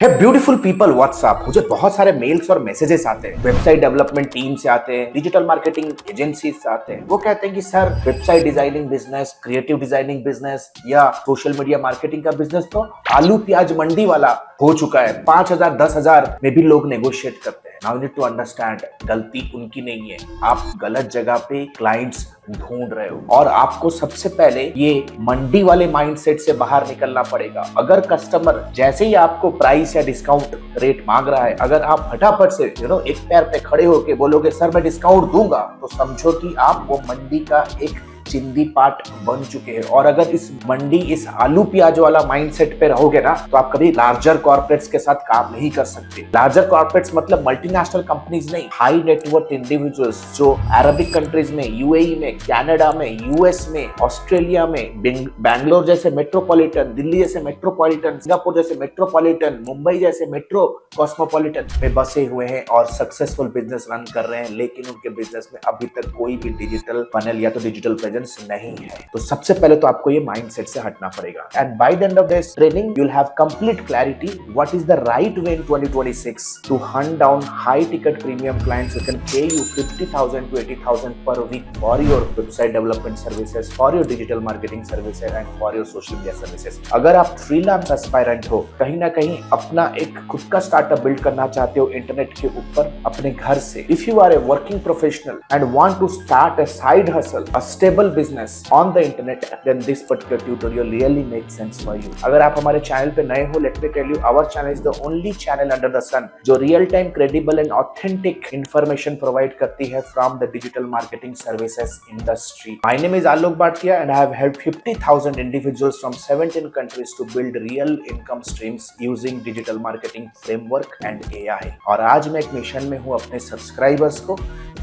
है beautiful people WhatsApp. मुझे बहुत सारे मेल्स और मैसेजेस आते हैं, वेबसाइट डेवलपमेंट टीम से आते हैं, डिजिटल मार्केटिंग एजेंसी से आते हैं। वो कहते हैं कि sir website designing business, creative designing business या सोशल मीडिया मार्केटिंग का बिजनेस तो आलू प्याज मंडी वाला हो चुका है। 5,000 10,000 में भी लोग नेगोशिएट करते हैं। Now you need to understand, गलती उनकी नहीं है, आप गलत जगह पे क्लाइंट्स ढूंढ रहे हो और आपको सबसे पहले ये मंडी वाले माइंडसेट से बाहर निकलना पड़ेगा। अगर कस्टमर जैसे ही आपको प्राइस या डिस्काउंट रेट मांग रहा है, अगर आप फटाफट से एक पैर पे खड़े होके बोलोगे सर मैं डिस्काउंट दूंगा, तो समझो कि आप वो मंडी का एक चिंदी पार्ट बन चुके हैं। और अगर इस मंडी इस आलू प्याज वाला माइंडसेट पे रहोगे ना, तो आप कभी लार्जर कॉर्पोरेट्स के साथ काम नहीं कर सकते। लार्जर कॉर्पोरेट्स मतलब मल्टीनेशनल कंपनीज नहीं, हाई नेटवर्थ इंडिविजुअल्स जो अरबिक कंट्रीज में, यूएई में, कनाडा में, यूएस में, ऑस्ट्रेलिया में, बैंगलोर जैसे मेट्रोपॉलिटन, दिल्ली जैसे मेट्रोपॉलिटन, सिंगापुर जैसे मेट्रोपॉलिटन, मुंबई जैसे मेट्रो कॉस्मोपॉलिटन में बसे हुए हैं और सक्सेसफुल बिजनेस रन कर रहे हैं, लेकिन उनके बिजनेस में अभी तक कोई भी डिजिटल फनल या तो डिजिटल प्रेजेंस नहीं है। तो सबसे पहले तो आपको ये माइंडसेट से हटना पड़ेगा। And by the end of this training you will have complete clarity what is the right way in 2026 to hunt down high ticket premium clients who can pay you 50,000 to 80,000 per week for your website development services, for your digital marketing services and for your social media services। अगर आप freelance aspirant हो, कहीं ना कहीं अपना एक खुद का स्टार्टअप बिल्ड करना चाहते हो इंटरनेट के ऊपर अपने घर से, if you are a working professional and want to start a side hustle, a stable business on the internet, then this particular tutorial really makes sense for you। अगर आप हमारे चैनल पे नए हो, let me tell you, our channel is the only channel under the sun जो real time credible and authentic information provide करती है from the digital marketing services industry। My name is Alok Bhatia and I have helped 50,000 individuals from 17 countries to build real income streams using digital marketing framework and AI। और आज मैं एक mission में हूँ अपने subscribers को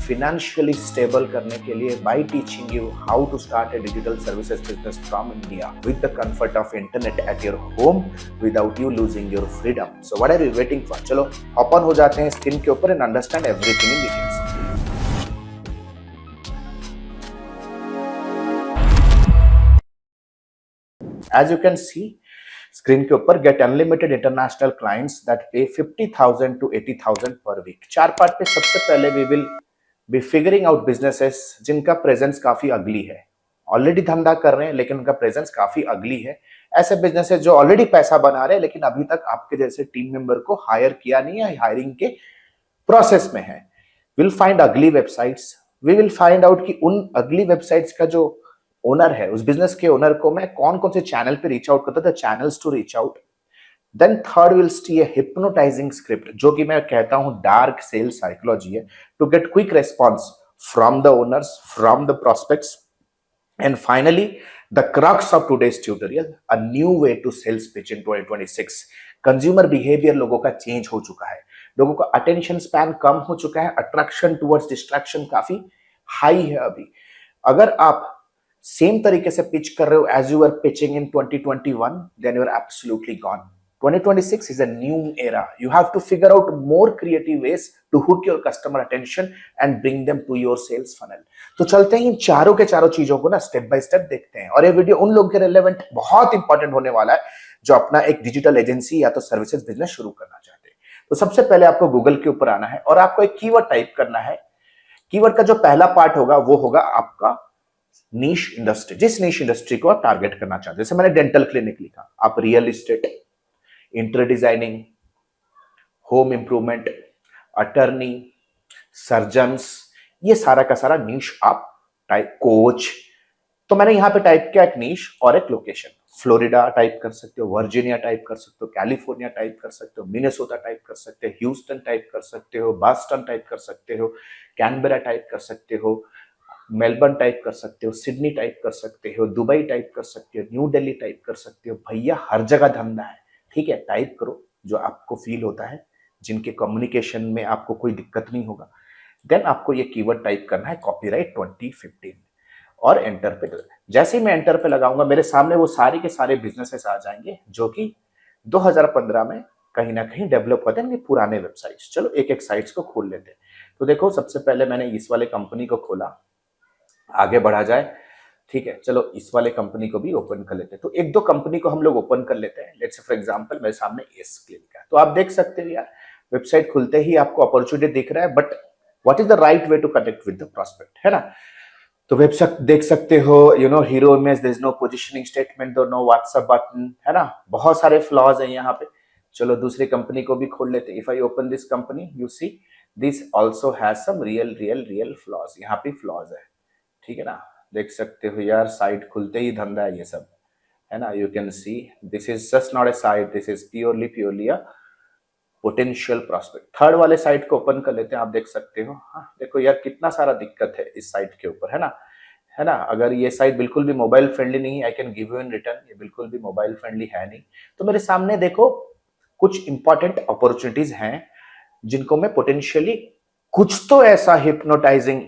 financially stable करने के लिए by teaching you how to start a digital services business from India with the comfort of internet at your home without you losing your freedom। So what are you waiting for? चलो hop on हो जाते हैं screen के ऊपर and understand everything in details। As you can see screen के ऊपर, get unlimited international clients that pay 50,000 to 80,000 पर week. 4 part पे सबसे पहले we will be figuring out businesses जिनका प्रेजेंस काफी अगली है, ऑलरेडी धंधा कर रहे हैं लेकिन उनका प्रेजेंस काफी अगली है। ऐसे बिजनेसेस जो ऑलरेडी पैसा बना रहे हैं लेकिन अभी तक आपके जैसे टीम मेंबर को हायर किया नहीं है, हायरिंग के प्रोसेस में है। Will find ugly websites, we will find out कि उन अगली वेबसाइट्स का जो ओनर है, उस बिजनेस के ओनर को मैं कौन कौन से चैनल पे रीच आउट करता था, channels to reach out. Then third will see a hypnotising script, जो कि मैं कहता हूं डार्क सेल्स साइकोलॉजी है, to get quick response from the owners, from the prospects. And finally the crux of today's tutorial, a new way to sales pitch in 2026। Consumer behaviour लोगों का change हो चुका है, लोगों का अटेंशन स्पैन कम हो चुका है, अट्रैक्शन टुवर्ड्स डिस्ट्रैक्शन काफी हाई है अभी। अगर आप सेम तरीके से पिच कर रहे हो as you are pitching in 2021, then you are absolutely gone. 2026 is a new era. You have to figure out more creative ways to hook your customer attention and bring them to your sales funnel। तो चलते हैं इन चारों के चारों चीजों को ना step by step देखते हैं। और ये वीडियो उन लोगों के रिलेवेंट बहुत इंपॉर्टेंट होने वाला है जो अपना एक डिजिटल एजेंसी या तो सर्विसेज बिजनेस शुरू करना चाहते हैं। तो सबसे पहले आपको गूगल के ऊपर आना है और आपको एक कीवर्ड टाइप करना है। कीवर्ड का जो पहला पार्ट होगा वो होगा आपका नीश इंडस्ट्री, जिस नीश इंडस्ट्री को आप टारगेट करना चाहते हैं। जैसे मैंने डेंटल क्लिनिक लिखा, आप real estate, interior designing, home improvement, attorney, surgeons, ये सारा का सारा नीश आप टाइप, कोच। तो मैंने यहां पे टाइप किया एक नीश और एक लोकेशन। फ्लोरिडा टाइप कर सकते हो, वर्जीनिया टाइप कर सकते हो, कैलिफोर्निया टाइप कर सकते हो, मिनेसोटा टाइप कर सकते हो, ह्यूस्टन टाइप कर सकते हो, बॉस्टन टाइप कर सकते हो, कैनबेरा टाइप कर सकते हो, मेलबर्न टाइप कर सकते हो, सिडनी टाइप कर सकते हो, दुबई टाइप कर सकते हो, न्यू दिल्ली टाइप कर सकते हो। भैया हर जगह धंधा है, ठीक है, टाइप करो जो आपको फील होता है, जिनके कम्युनिकेशन में आपको कोई दिक्कत नहीं होगा। देन आपको ये कीवर्ड टाइप करना है कॉपीराइट 2015 और एंटर पे। जैसे ही मैं एंटर पे लगाऊंगा मेरे सामने वो सारे के सारे बिजनेसेस आ जाएंगे जो कि 2015 में कहीं ना कहीं डेवलप होते हैं, पुराने वेबसाइट्स। चलो एक एक साइट्स को खोल लेते हैं। तो देखो सबसे पहले मैंने इस वाले कंपनी को खोला, आगे बढ़ा जाए ठीक है, चलो इस वाले कंपनी को भी ओपन कर लेते हैं। तो एक दो कंपनी को हम लोग ओपन कर लेते हैं। लेट्स से फॉर एग्जांपल मेरे सामने एस क्लिनिक है, तो आप देख सकते हो यार वेबसाइट खुलते ही आपको अपॉर्चुनिटी दिख रहा है, but what is the right way to connect with the prospect, है ना। तो वेबसाइट देख सकते हो, you know hero image, there is no positioning statement, दो नो व्हाट्सएप बटन, है ना, बहुत सारे फ्लॉज हैं यहाँ पे। चलो दूसरी कंपनी को भी खोल लेते हैं। If I open this company, you see this also has some real flaws, यहाँ पे फ्लॉज है, ठीक है ना। देख सकते हो यार साइट खुलते ही धंधा है ये सब, है ना। You can see this is just not a site, this is purely a potential prospect. Third वाले साइट को ओपन कर लेते हैं। आप देख सकते हो, हाँ देखो यार कितना सारा दिक्कत है इस साइट के ऊपर, है ना, है ना। अगर ये साइट बिल्कुल भी मोबाइल फ्रेंडली नहीं है, I can give you in return, ये बिल्कुल भी मोबाइल फ्रेंडली है नहीं। तो मेरे सामने देखो कुछ इंपॉर्टेंट अपॉर्चुनिटीज हैं जिनको मैं पोटेंशियली कुछ तो ऐसा हिप्नोटाइजिंग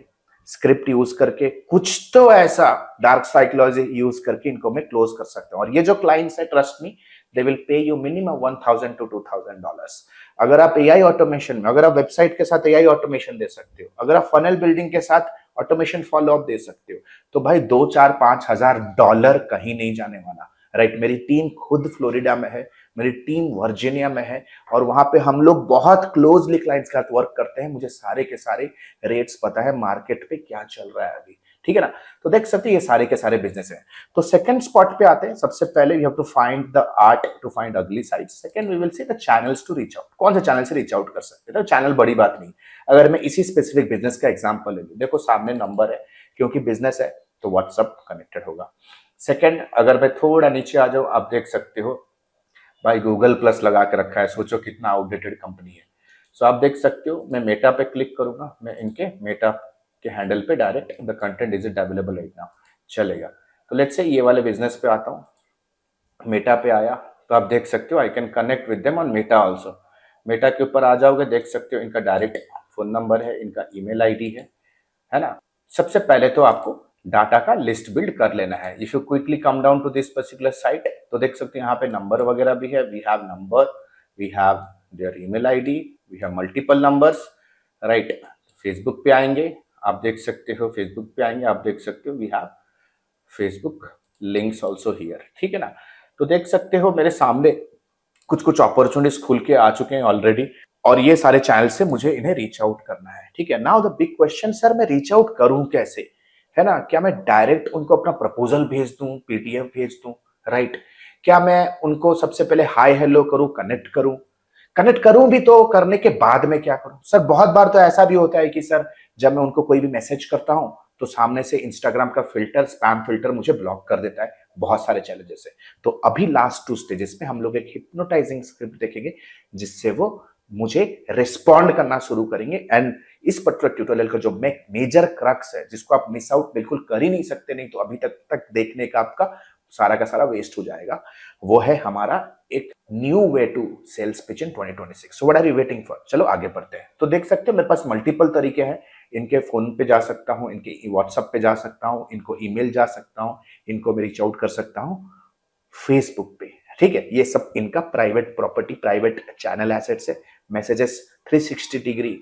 स्क्रिप्ट यूज करके, कुछ तो ऐसा डार्क साइकोलॉजी यूज करके इनको मैं क्लोज कर सकता हूं। और ये जो क्लाइंट्स है, trust me, they will pay you minimum $1,000 to $2,000। अगर आप एआई ऑटोमेशन में, अगर आप वेबसाइट के साथ एआई ऑटोमेशन दे सकते हो, अगर आप फनल बिल्डिंग के साथ ऑटोमेशन फॉलो अप दे सकते हो, तो भाई $2-4-5 हज़ार कहीं नहीं जाने वाला, राइट। मेरी टीम खुद फ्लोरिडा में है, मेरी टीम वर्जीनिया में है, और वहां पे हम लोग बहुत क्लोजली क्लाइंट्स के साथ वर्क करते हैं। मुझे सारे के सारे रेट्स पता है, मार्केट पे क्या चल रहा है अभी, ठीक है ना। तो देख सकते हैं ये सारे के सारे बिजनेस हैं। तो सेकंड स्पॉट पे आते हैं। सबसे पहले we have to find the art to find अगली site. Second we will see the channels to reach out. कौन से चैनल से रीच आउट कर सकते हैं, तो चैनल बड़ी बात नहीं। अगर मैं इसी स्पेसिफिक बिजनेस का एग्जांपल ले लूं, देखो सामने नंबर है, क्योंकि बिजनेस है तो व्हाट्सएप कनेक्टेड होगा। सेकंड, अगर मैं थोड़ा नीचे आ जाऊं, आप देख सकते हो भाई गूगल प्लस लगा के रखा है, सोचो कितना आउटडेटेड कंपनी है। सो आप देख सकते हो, मैं मेटा पे क्लिक करूंगा, मैं इनके मेटा के हैंडल पे direct the content is it available right now चलेगा। तो लेट्स से ये वाले बिजनेस पे आता हूँ, मेटा पे आया, तो आप देख सकते हो I can connect with them on Meta also. Meta के ऊपर आ जाओगे, देख सकते हो इनका डायरेक्ट फोन नंबर है, इनका ईमेल आईडी है ना। सबसे पहले तो आपको डाटा का लिस्ट बिल्ड कर लेना है। If you quickly come down to this particular site, तो देख सकते हैं यहाँ पे नंबर वगैरह भी है। We have number, we have their email ID, we have multiple numbers, right. Facebook पे आएंगे, आप देख सकते हो, फेसबुक पे आएंगे, आप देख सकते हो we have Facebook links also here, ठीक है ना। तो देख सकते हो मेरे सामने कुछ कुछ अपॉर्चुनिटीज खुल के आ चुके हैं ऑलरेडी, और ये सारे चैनल से मुझे इन्हें रीच आउट करना है, ठीक है। Now the big question, sir मैं रीच आउट करूं कैसे, है ना। क्या मैं डायरेक्ट उनको अपना प्रपोजल भेज दूं, पीडीएफ भेज दूं, राइट। क्या मैं उनको सबसे पहले हाय हेलो करूं, कनेक्ट करूं भी, तो करने के बाद में क्या करूं। सर बहुत बार तो ऐसा भी होता है कि सर जब मैं उनको कोई भी मैसेज करता हूं तो सामने से इंस्टाग्राम का फिल्टर, स्पैम फिल्टर मुझे ब्लॉक कर देता है, बहुत सारे चैलेंजेस है। तो अभी लास्ट 2 स्टेजेस में हम लोग एक हिप्नोटाइजिंग स्क्रिप्ट देखेंगे जिससे वो मुझे रिस्पॉन्ड करना शुरू करेंगे। एंड इस पर्टिकुलर ट्यूटोरियल का जो मेजर क्रक्स है, जिसको आप मिस आउट बिल्कुल कर ही नहीं सकते, नहीं तो अभी तक देखने का आपका सारा का सारा वेस्ट हो जाएगा, वो है हमारा एक new way to sales pitch in 2026। So what are you waiting for, चलो आगे बढ़ते हैं। तो देख सकते हो मेरे पास मल्टीपल तरीके हैं। इनके फोन पे जा सकता हूं, इनके व्हाट्सएप पे जा सकता हूं, इनको ईमेल जा सकता हूं, इनको मैं रीच आउट कर सकता हूं फेसबुक पे, ठीक है। ये सब इनका private property, private channel assets है। मैसेजेस 360 डिग्री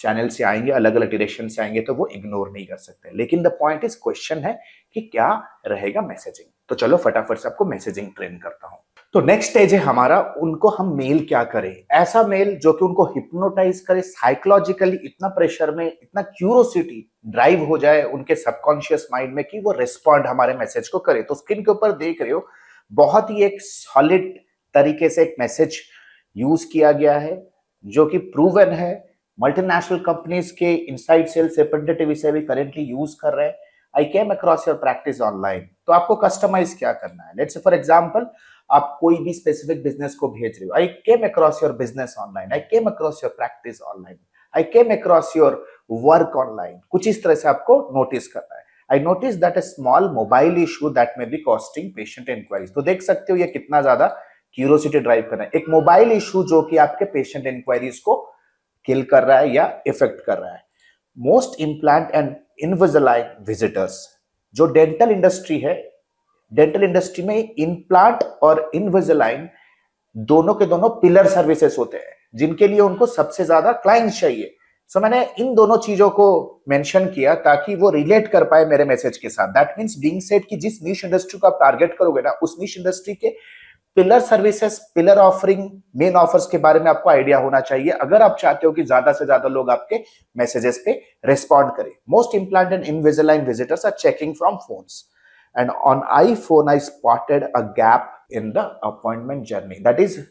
चैनल से आएंगे, अलग अलग डायरेक्शन से आएंगे, तो वो इग्नोर नहीं कर सकते। लेकिन द पॉइंट इज, क्वेश्चन है कि क्या रहेगा मैसेजिंग। तो चलो फटाफट से आपको मैसेजिंग ट्रेन करता हूं। तो नेक्स्ट स्टेज है हमारा, उनको हम मेल क्या करें, ऐसा मेल जो कि उनको हिप्नोटाइज करे, साइकोलॉजिकली इतना प्रेशर में, इतना क्यूरोसिटी ड्राइव हो जाए उनके सबकॉन्शियस माइंड में कि वो रिस्पॉन्ड हमारे मैसेज को करे। तो स्क्रीन के ऊपर देख रहे हो, बहुत ही एक सॉलिड तरीके से एक मैसेज यूज किया गया है जो कि प्रूवन है। मल्टीनेशनल कंपनीज के इनसाइड सेल्स रिप्रेजेंटेटिव इसे भी करेंटली यूज कर रहे हैं। I came across your practice online. तो आपको कस्टमाइज क्या करना है, लेट्स से फॉर एग्जांपल आप कोई भी स्पेसिफिक बिजनेस को भेज रहे हो। I came across your business online, I came across your practice online, I came across your work online, कुछ इस तरह से आपको नोटिस करना है। I notice that a small mobile issue that may be costing patient inquiries. तो देख सकते हो ये कितना ज्यादा क्यूरियोसिटी ड्राइव कर रहा है, एक मोबाइल इशू जो कि आपके पेशेंट इंक्वायरीज को किल कर रहा है या इफेक्ट कर रहा है। मोस्ट इम्प्लांट एंड इनविजिलाइन विजिटर्स, जो डेंटल इंडस्ट्री है, डेंटल इंडस्ट्री में इम्प्लांट और इनविजिलाइन दोनों के दोनों पिलर सर्विसेज होते हैं जिनके लिए उनको सबसे ज्यादा क्लाइंट्स चाहिए। सो मैंने इन दोनों चीजों को मेंशन किया ताकि वो रिलेट कर पाए मेरे मैसेज के साथ। दैट मीन्स बीइंग सेड कि जिस नीश इंडस्ट्री को आप टारगेट करोगे ना, उस नीश इंडस्ट्री के pillar services, pillar offering, main offers के बारे में आपको आइडिया होना चाहिए अगर आप चाहते हो कि ज्यादा से ज्यादा लोग आपके मैसेजेस पे रिस्पॉन्ड करें। Most implanted Invisalign visitors are checking from phones and on iPhone I spotted a gap in the appointment journey. That is,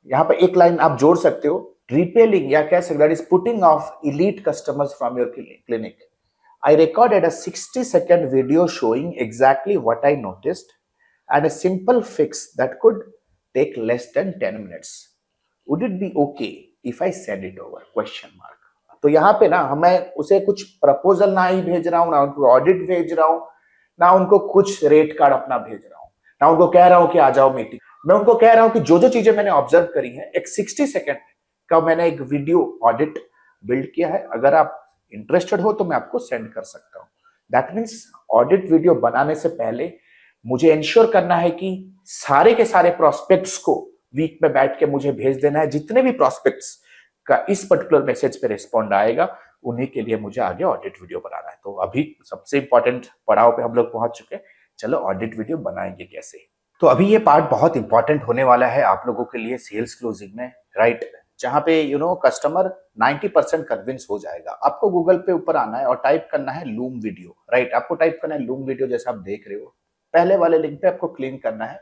यहाँ पर एक लाइन आप जोड़ सकते हो, repelling या कह सकते, that is putting off elite customers from your clinic. I recorded a 60-second video showing exactly what I noticed and a simple fix that could take less than 10 minutes. Would it be okay if I send it over? Question mark. तो यहाँ पे ना मैं उसे कुछ proposal ना ही भेज रहा हूँ, ना उनको ऑडिट भेज रहा हूँ, ना उनको कुछ रेट कार्ड अपना भेज रहा हूँ, ना उनको कह रहा हूँ कि आ जाओ मीटिंग। मैं उनको कह रहा हूँ कि जो जो चीजें मैंने ऑब्जर्व करी है, एक 60 सेकेंड का मैंने एक वीडियो ऑडिट बिल्ड किया है। अगर आप इंटरेस्टेड हो तो मैं आपको सेंड कर सकता हूँ। दैट मीन्स ऑडिट वीडियो बनाने से पहले मुझे इंश्योर करना है कि सारे के सारे प्रोस्पेक्ट्स को वीक में बैठ के मुझे भेज देना है। जितने भी प्रोस्पेक्ट्स का इस पर्टिकुलर मैसेज पे रिस्पॉन्ड आएगा, उन्हीं के लिए मुझे आगे ऑडिट वीडियो बनाना है। तो अभी सबसे इंपॉर्टेंट पड़ाव पे हम लोग पहुंच चुके हैं। चलो ऑडिट वीडियो बनाएंगे कैसे। तो अभी ये पार्ट बहुत इंपॉर्टेंट होने वाला है आप लोगों के लिए सेल्स क्लोजिंग में, राइट, जहां पे कस्टमर 90% कन्विंस हो जाएगा। आपको गूगल पे ऊपर आना है और टाइप करना है लूम वीडियो, राइट। आपको टाइप करना है लूम वीडियो, जैसा आप देख रहे हो पहले वाले लिंक पे आपको क्लिक करना है,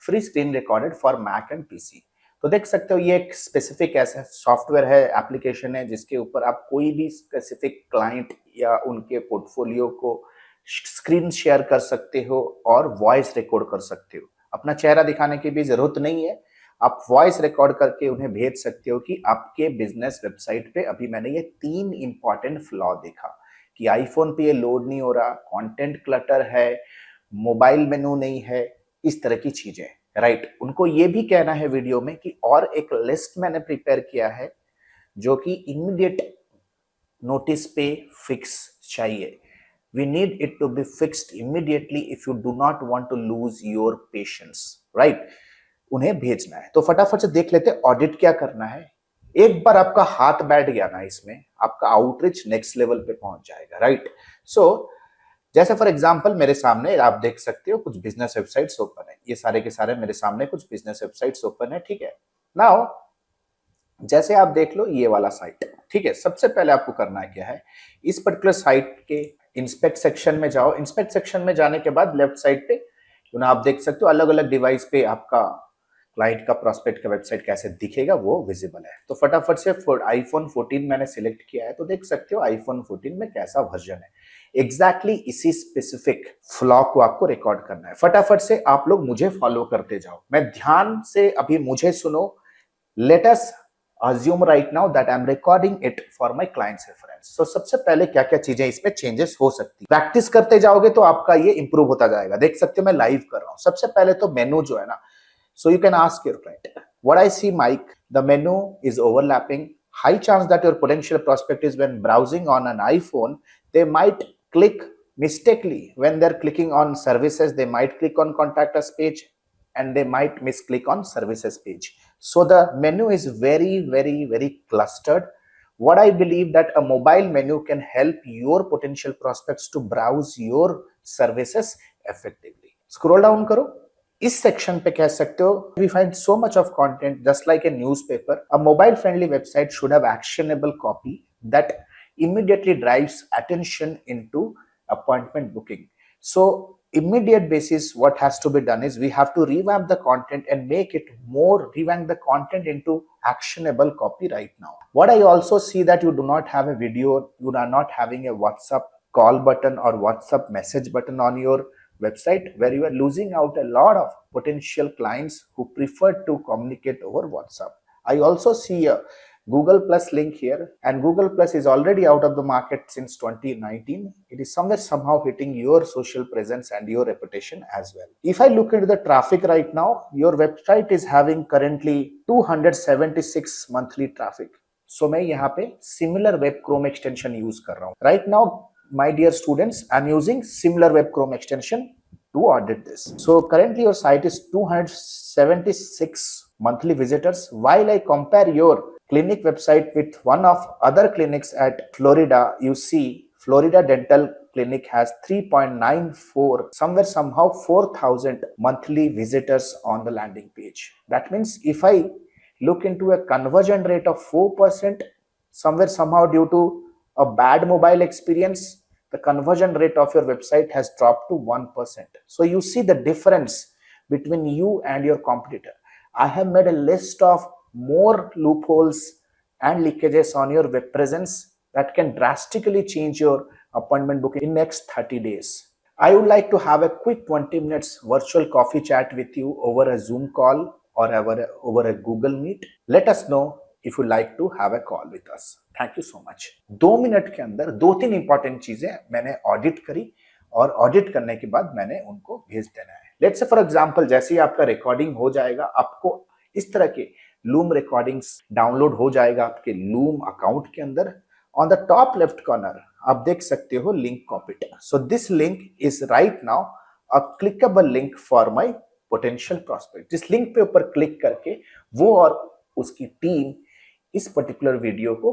free screen recorded for Mac and PC. तो देख सकते हो ये एक स्पेसिफिक ऐसा सॉफ्टवेयर है, एप्लीकेशन है, जिसके ऊपर आप कोई भी स्पेसिफिक क्लाइंट या उनके पोर्टफोलियो को स्क्रीन शेयर कर सकते हो और वॉइस रिकॉर्ड कर सकते हो। अपना चेहरा दिखाने की भी जरूरत नहीं है, आप वॉइस रिकॉर्ड करके उन्हें भेज सकते हो कि आपके बिजनेस वेबसाइट पे अभी मैंने ये 3 इंपॉर्टेंट फ्लॉ देखा कि आईफोन पे ये लोड नहीं हो रहा, कंटेंट क्लटर है, मोबाइल मेनू नहीं है, इस तरह की चीजें, राइट। उनको ये भी कहना है वीडियो में कि और एक लिस्ट मैंने प्रिपेयर किया है जो कि इमीडिएट नोटिस पे फिक्स चाहिए। We need it to be fixed immediately if you do not want to lose your patience, right? उन्हें भेजना है। तो फटाफट से देख लेते हैं ऑडिट क्या करना है। एक बार आपका हाथ बैठ गया ना इसमें, आपका आउटरीच नेक्स्ट लेवल पे पहुंच जाएगा, राइट। सो जैसे फॉर एग्जांपल मेरे सामने आप देख सकते हो कुछ बिजनेस वेबसाइट्स ओपन है, ये सारे के सारे मेरे सामने कुछ बिजनेस वेबसाइट्स ओपन है, ठीक है। नाउ जैसे आप देख लो ये वाला साइट, ठीक है। सबसे पहले आपको करना है क्या है, इस पर्टिकुलर साइट के इंस्पेक्ट सेक्शन में जाओ। इंस्पेक्ट सेक्शन में जाने के बाद लेफ्ट साइड पे आप देख सकते हो अलग अलग डिवाइस पे आपका क्लाइंट का प्रोस्पेक्ट का वेबसाइट कैसे दिखेगा वो विजिबल है। तो फटाफट से आईफोन 14 मैंने सिलेक्ट किया है, तो देख सकते हो आईफोन 14 में कैसा वर्जन है। एग्जैक्टली इसी स्पेसिफिक फ्लॉ को आपको रिकॉर्ड करना है। फटाफट से आप लोग मुझे फॉलो करते जाओ, मैं ध्यान से अभी मुझे सुनो। Let us assume right now that I'm recording it for my client's reference. So सबसे पहले क्या क्या चीजें इसमें चेंजेस हो सकती है, प्रैक्टिस करते जाओगे तो आपका ये इंप्रूव होता जाएगा। देख सकते हो मैं लाइव कर रहा हूँ। सबसे पहले तो मेनू जो है ना, so you can ask your client, what I see Mike, the menu is overlapping, high chance that your potential prospect is when browsing on an iPhone they might click mistakenly, when they're clicking on services they might click on contact us page and they might misclick on services page. So the menu is very clustered. What I believe that a mobile menu can help your potential prospects to browse your services effectively. Scroll down करो, इस section पे कह सकते हो we find so much of content just like a newspaper. A mobile friendly website should have actionable copy that immediately drives attention into appointment booking. So immediate basis what has to be done is we have to revamp the content and make it more, revamp the content into actionable copy right now. What I also see that you do not have a video, you are not having a WhatsApp call button or WhatsApp message button on your website, where you are losing out a lot of potential clients who prefer to communicate over WhatsApp. I also see a Google Plus link here, and Google Plus is already out of the market since 2019. It is somewhere somehow hitting your social presence and your reputation as well. If I look into the traffic right now, your website is having currently 276 monthly traffic. So मैं यहाँ पे similar web Chrome extension use कर रहा हूँ. Right now, my dear students, I'm using similar web Chrome extension to audit this. So currently your site is 276 monthly visitors, while I compare your clinic website with one of other clinics at Florida, you see Florida Dental Clinic has 3.94, somewhere somehow 4,000 monthly visitors on the landing page. That means if I look into a conversion rate of 4%, somewhere somehow due to a bad mobile experience, the conversion rate of your website has dropped to 1%. So you see the difference between you and your competitor. I have made a list of more loopholes and leakages on your web presence that can drastically change your appointment booking in next 30 days. I would like to have a quick 20 minutes virtual coffee chat with you over a Zoom call or over a Google Meet. Let us know if you like to have a call with us. Thank you so much. 2 minute के अंदर 2-3 important चीजें मैंने audit करी और audit करने के बाद मैंने उनको भेज देना है. लेट्स से फॉर एग्जांपल जैसे ही आपका रिकॉर्डिंग हो जाएगा, आपको इस तरह के लूम रिकॉर्डिंग्स डाउनलोड हो जाएगा आपके लूम अकाउंट के अंदर. On the top left corner आप देख सकते हो link copied. So this link is right now a clickable link for my potential prospect. जिस लिंक पे ऊपर क्लिक करके वो और उसकी टीम इस पर्टिकुलर वीडियो को,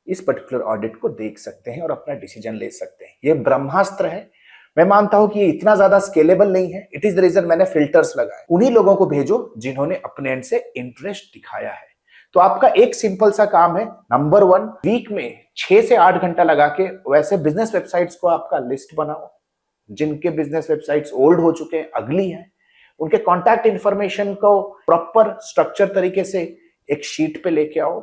इस पर्टिकुलर ऑडिट को देख सकते हैं और अपना डिसीजन ले सकते हैं. ये ब्रह्मास्त्र है. मैं मानता हूं कि ये इतना ज्यादा स्केलेबल नहीं है. इट इज द रीजन मैंने फिल्टर्स लगाए. उन्हीं लोगों को भेजो जिन्होंने अपने एंड से इंटरेस्ट दिखाया है. तो आपका एक सिंपल सा काम है. नंबर 1, वीक में 6 से 8 घंटा लगा के वैसे बिजनेस वेबसाइट्स को आपका लिस्ट बनाओ जिनके बिजनेस वेबसाइट्स ओल्ड हो चुके हैं, अगली हैं. उनके कॉन्टैक्ट इंफॉर्मेशन को प्रॉपर स्ट्रक्चर तरीके से एक शीट पे लेके आओ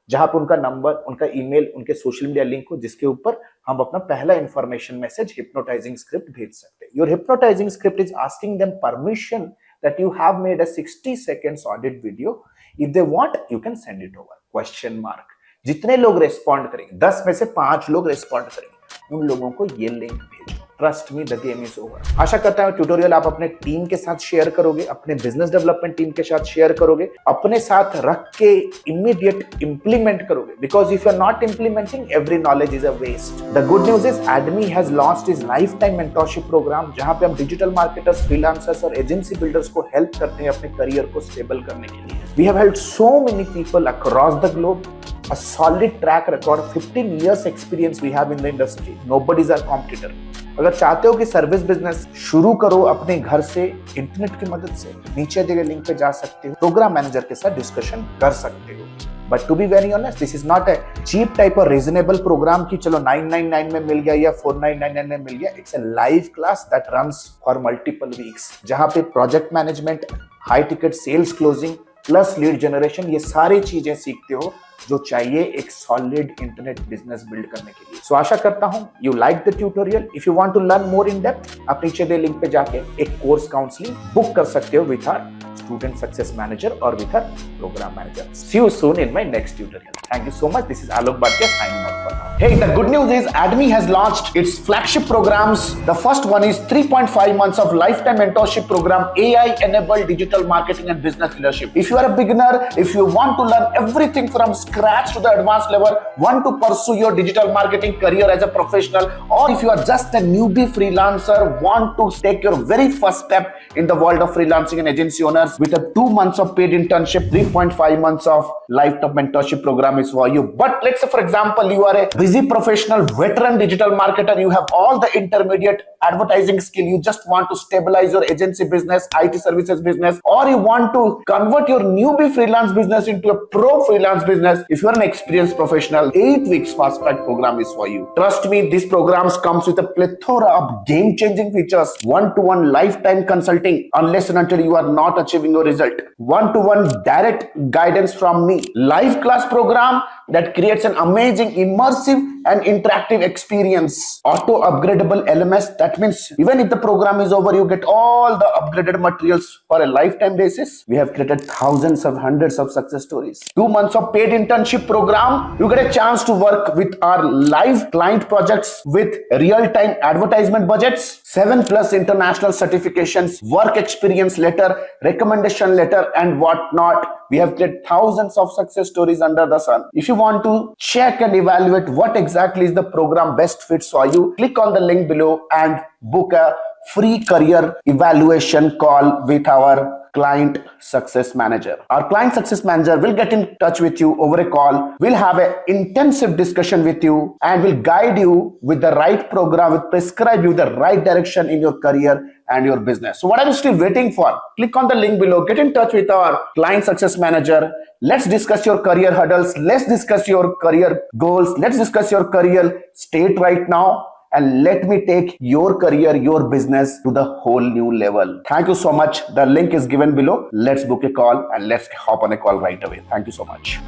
जहां पे उनका नंबर, उनका ईमेल, उनके सोशल मीडिया लिंक हो जिसके ऊपर हम अपना पहला इंफॉर्मेशन मैसेज हिप्नोटाइजिंग स्क्रिप्ट भेज सकते हैं. Your hypnotising script is asking them permission that you have made a 60 seconds audit video. If they want you can send it over. Question mark. जितने लोग रिस्पॉन्ड करेंगे, 10 में से 5 लोग रिस्पॉन्ड करेंगे, उन लोगों को ये लिंक भेजो. Trust me, the game is over. आशा करता हूं ट्यूटोरियल आप अपने टीम के साथ शेयर करोगे, अपने बिजनेस डेवलपमेंट टीम के साथ शेयर करोगे, अपने साथ रख के इमीडिएट इंप्लीमेंट करोगे. Because if you are not implementing, every knowledge is a waste. The good news is Edmy has launched his life time mentorship program जहां पे हम डिजिटल मार्केटर्स, फ्रीलांसर्स और एजेंसी बिल्डर्स को हेल्प करते हैं अपने career को स्टेबल करने के लिए. We have helped so many people across the globe. A solid track record, 15 years experience we have in the industry. Nobody is our competitor. अगर चाहते हो कि सर्विस बिजनेस शुरू करो अपने घर से इंटरनेट की मदद से, नीचे दिए गए लिंक पे जा सकते हो, प्रोग्राम मैनेजर के साथ डिस्कशन कर सकते हो. But to be very honest, this is not a cheap type और रीजनेबल प्रोग्राम की चलो 999 में मिल गया या 4999 में मिल गया. It's a live class that runs for multiple weeks जहां पे project management, high ticket sales closing plus lead generation, ये सारी चीजें सीखते हो जो चाहिए एक सॉलिड इंटरनेट बिजनेस बिल्ड करने के लिए. सो आशा करता हूं you like the tutorial. If you want to learn more in depth, आप नीचे दे लिंक पे जाके एक कोर्स काउंसलिंग बुक कर सकते हो with our student success manager और with our program manager. See you soon in my next tutorial. Thank you so much. This is Alok Bhatia signing out for now. Hey, the good news is Admi has launched its flagship programs. The first one is 3.5 months of lifetime mentorship program, AI-enabled digital marketing and business leadership. If you are a beginner, if you want to learn everything from scratch to the advanced level, want to pursue your digital marketing career as a professional, or if you are just a newbie freelancer, want to take your very first step in the world of freelancing and agency owners with a 2 months of paid internship, 3.5 months of lifetime mentorship program is for you. But let's say for example you are a busy professional, veteran digital marketer, you have all the intermediate advertising skill, you just want to stabilize your agency business, IT services business, or you want to convert your newbie freelance business into a pro freelance business. If you are an experienced professional, 8 weeks fast track program is for you. Trust me, these programs comes with a plethora of game changing features, one-to-one lifetime consulting unless and until you are not achieving your result, one-to-one direct guidance from me, live class program that creates an amazing immersive and interactive experience, auto upgradable LMS. That means even if the program is over, you get all the upgraded materials for a lifetime basis. We have created thousands of hundreds of success stories. 2 months of paid internship program, you get a chance to work with our live client projects with real-time advertisement budgets, 7+ international certifications, work experience letter, recommendation letter, and whatnot. We have created thousands of success stories under the sun. If you want to check and evaluate what exactly is the program best fits for you, click on the link below and book a free career evaluation call with our Client Success Manager. Our Client Success Manager will get in touch with you over a call. We'll have an intensive discussion with you and will guide you with the right program, will prescribe you the right direction in your career and your business. So what are you still waiting for? Click on the link below. Get in touch with our Client Success Manager. Let's discuss your career hurdles. Let's discuss your career goals. Let's discuss your career state right now. And let me take your career, your business to the whole new level. Thank you so much. The link is given below. Let's book a call and let's hop on a call right away. Thank you so much.